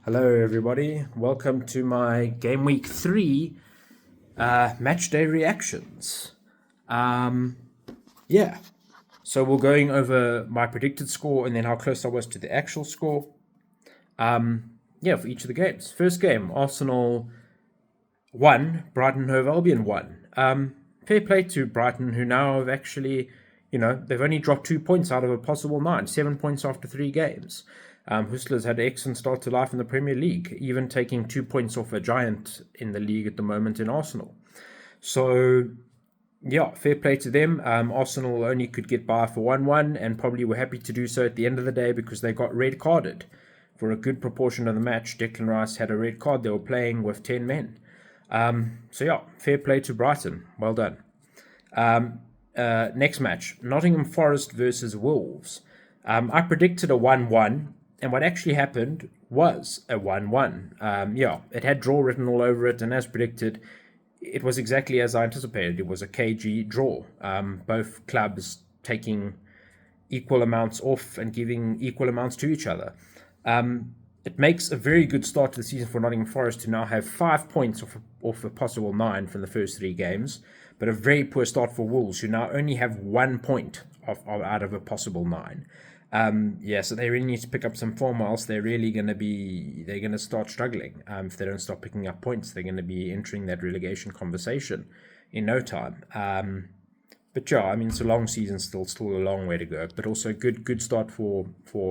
Hello, everybody. Welcome to my Gameweek 3 match day reactions. Yeah, so we're going over my predicted score and then how close I was to the actual score. For each of the games. First game, Arsenal 1, Brighton Hove Albion 1. Fair play to Brighton, who now have actually, they've only dropped 2 points out of a possible 9, 7 points after 3 games. Hustler's had an excellent start to life in the Premier League, even taking 2 points off a giant in the league at the moment in Arsenal. So, yeah, fair play to them. Arsenal only could get by for 1-1 and probably were happy to do so at the end of the day because they got red carded. For a good proportion of the match, Declan Rice had a red card. They were playing with 10 men. Fair play to Brighton. Well done. Next match, Nottingham Forest versus Wolves. I predicted a 1-1. And what actually happened was a 1-1. It had draw written all over it, and as predicted, it was exactly as I anticipated. It was a KG draw. Both clubs taking equal amounts off and giving equal amounts to each other. It makes a very good start to the season for Nottingham Forest to now have 5 points off a possible 9 from the first 3 games, but a very poor start for Wolves, who now only have 1 point out of a possible 9. So they really need to pick up some form, or else they're going to start struggling. If they don't start picking up points, they're going to be entering that relegation conversation in no time. It's a long season, still a long way to go, but also good start for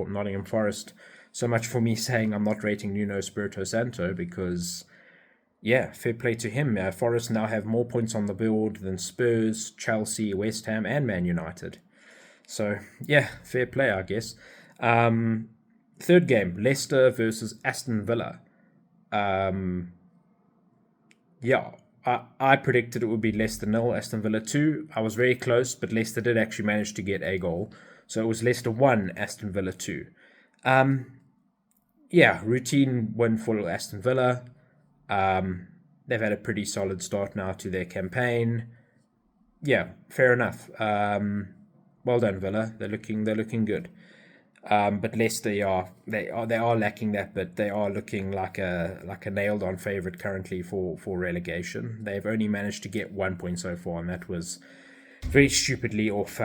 Nottingham Forest. So much for me saying I'm not rating Nuno Espirito Santo because, fair play to him. Forest now have more points on the board than Spurs, Chelsea, West Ham, and Man United. So, fair play, I guess. Third game, Leicester versus Aston Villa. I predicted it would be Leicester 0, Aston Villa 2. I was very close, but Leicester did actually manage to get a goal. So it was Leicester 1, Aston Villa 2. Routine win for Aston Villa. They've had a pretty solid start now to their campaign. Yeah, fair enough. Well done, Villa. They're looking good. But Leicester, they are lacking that, but they are looking like a nailed-on favourite currently for relegation. They've only managed to get 1 point so far, and that was very stupidly off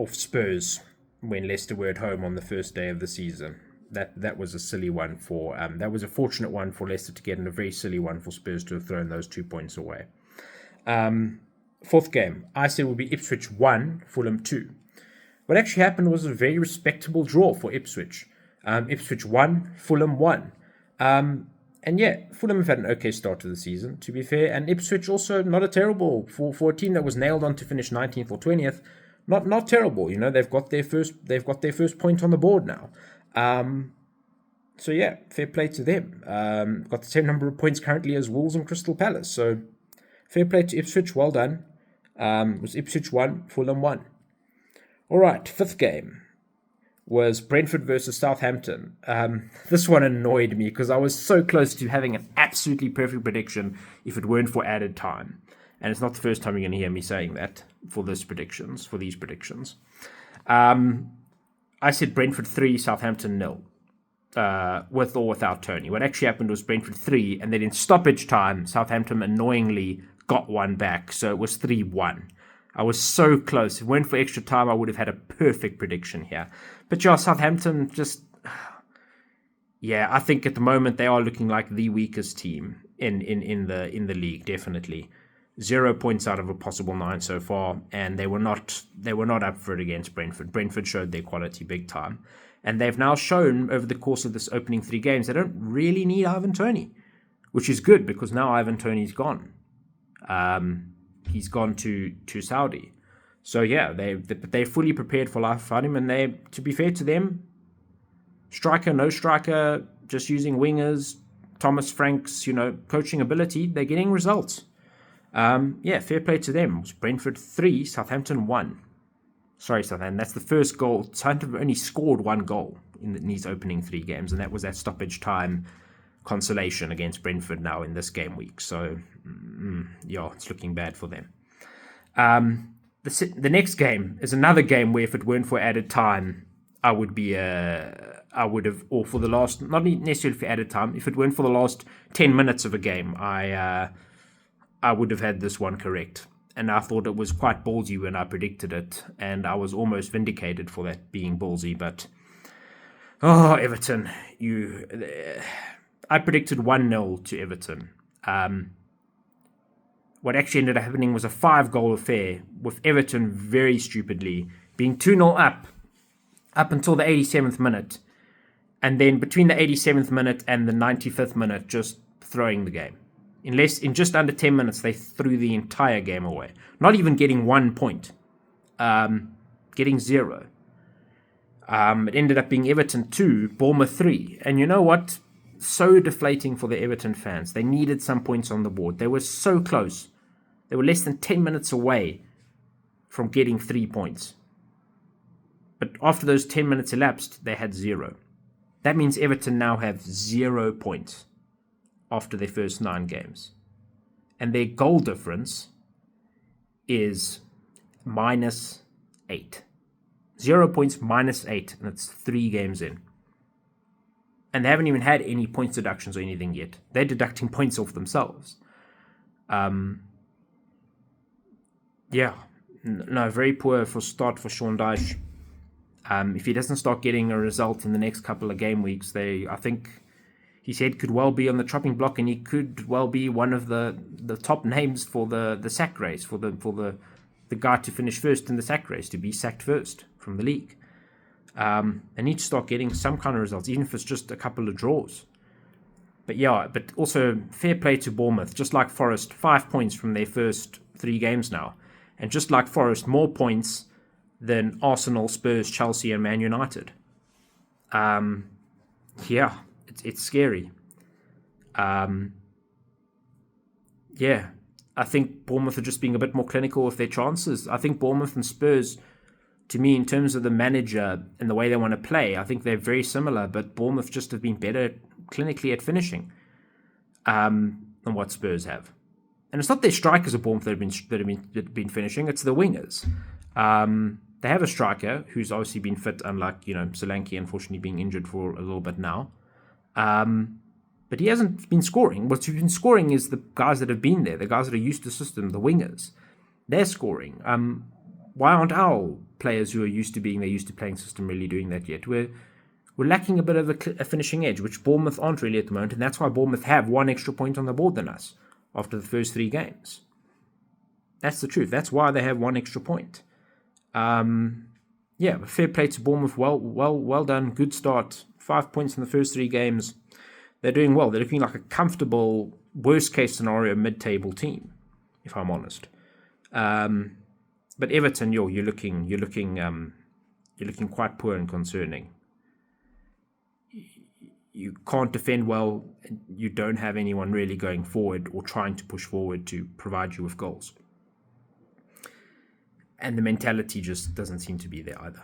Spurs when Leicester were at home on the first day of the season. That was a silly one that was a fortunate one for Leicester to get, and a very silly one for Spurs to have thrown those 2 points away. Fourth game, I said would be Ipswich 1, Fulham 2. What actually happened was a very respectable draw for Ipswich. Ipswich 1, Fulham 1. Fulham have had an okay start to the season, to be fair, and Ipswich also not a terrible for a team that was nailed on to finish 19th or 20th. Not terrible, they've got their first point on the board now. Fair play to them. Got the same number of points currently as Wolves and Crystal Palace, so fair play to Ipswich, well done. It was Ipswich 1, Fulham 1. All right, fifth game was Brentford versus Southampton. This one annoyed me because I was so close to having an absolutely perfect prediction if it weren't for added time. And it's not the first time you're going to hear me saying that for these predictions. I said Brentford 3, Southampton 0. With or without Tony. What actually happened was Brentford 3, and then in stoppage time, Southampton annoyingly got one back, so it was 3-1. I was so close. If it weren't for extra time, I would have had a perfect prediction here. But Southampton just... I think at the moment they are looking like the weakest team in the league, definitely. 0 points out of a possible 9 so far, and they were not up for it against Brentford. Brentford showed their quality big time. And they've now shown over the course of this opening 3 games they don't really need Ivan Toney, which is good because now Ivan Toney's gone. He's gone to Saudi. So they're fully prepared for life without him. And they, to be fair to them, striker, no striker, just using wingers, Thomas Frank's coaching ability, they're getting results. Fair play to them. It was Brentford 3, Southampton 1. Sorry, Southampton. That's the first goal. Southampton only scored 1 goal in these opening 3 games, and that was that stoppage time consolation against Brentford now in this game week. So, it's looking bad for them. The next game is another game where if it weren't for added time, I would be I would have, or for the last, not necessarily for added time, if it weren't for the last 10 minutes of a game, I would have had this one correct. And I thought it was quite ballsy when I predicted it, and I was almost vindicated for that being ballsy. But, Everton, I predicted 1-0 to Everton. What actually ended up happening was a 5-goal affair, with Everton very stupidly being 2-0 up until the 87th minute, and then between the 87th minute and the 95th minute, just throwing the game. In just under 10 minutes, they threw the entire game away. Not even getting 1 point, getting 0. It ended up being Everton 2, Bournemouth 3. And you know what? So deflating for the Everton fans. They needed some points on the board. They were so close. They were less than 10 minutes away from getting 3 points. But after those 10 minutes elapsed, they had 0. That means Everton now have 0 points after their first 9 games. And their goal difference is -8. 0 points -8, and it's 3 games in. And they haven't even had any points deductions or anything yet. They're deducting points off themselves. No, very poor start for Sean Dyche. If he doesn't start getting a result in the next couple of game weeks, I think his head could well be on the chopping block, and he could well be one of the top names for the sack race, for the guy to finish first in the sack race, to be sacked first from the league. They need to start getting some kind of results, even if it's just a couple of draws. But also fair play to Bournemouth. Just like Forest, 5 points from their first 3 games now. And just like Forest, more points than Arsenal, Spurs, Chelsea, and Man United. It's scary. I think Bournemouth are just being a bit more clinical with their chances. I think Bournemouth and Spurs, to me, in terms of the manager and the way they want to play, I think they're very similar, but Bournemouth just have been better clinically at finishing than what Spurs have. And it's not their strikers of Bournemouth that have been finishing, it's the wingers. They have a striker who's obviously been fit, unlike, Solanke, unfortunately being injured for a little bit now. But he hasn't been scoring. What's been scoring is the guys that have been there, the guys that are used to the system, the wingers. They're scoring. Why aren't our players who are used to playing system really doing that yet? We're lacking a bit of a finishing edge, which Bournemouth aren't really at the moment, and that's why Bournemouth have 1 extra point on the board than us after the first 3 games. That's the truth. That's why they have 1 extra point. But fair play to Bournemouth. Well done. Good start. 5 points in the first 3 games. They're doing well. They're looking like a comfortable, worst case scenario, mid-table team, if I'm honest. But Everton, you're looking quite poor and concerning. You can't defend well. You don't have anyone really going forward or trying to push forward to provide you with goals. And the mentality just doesn't seem to be there either.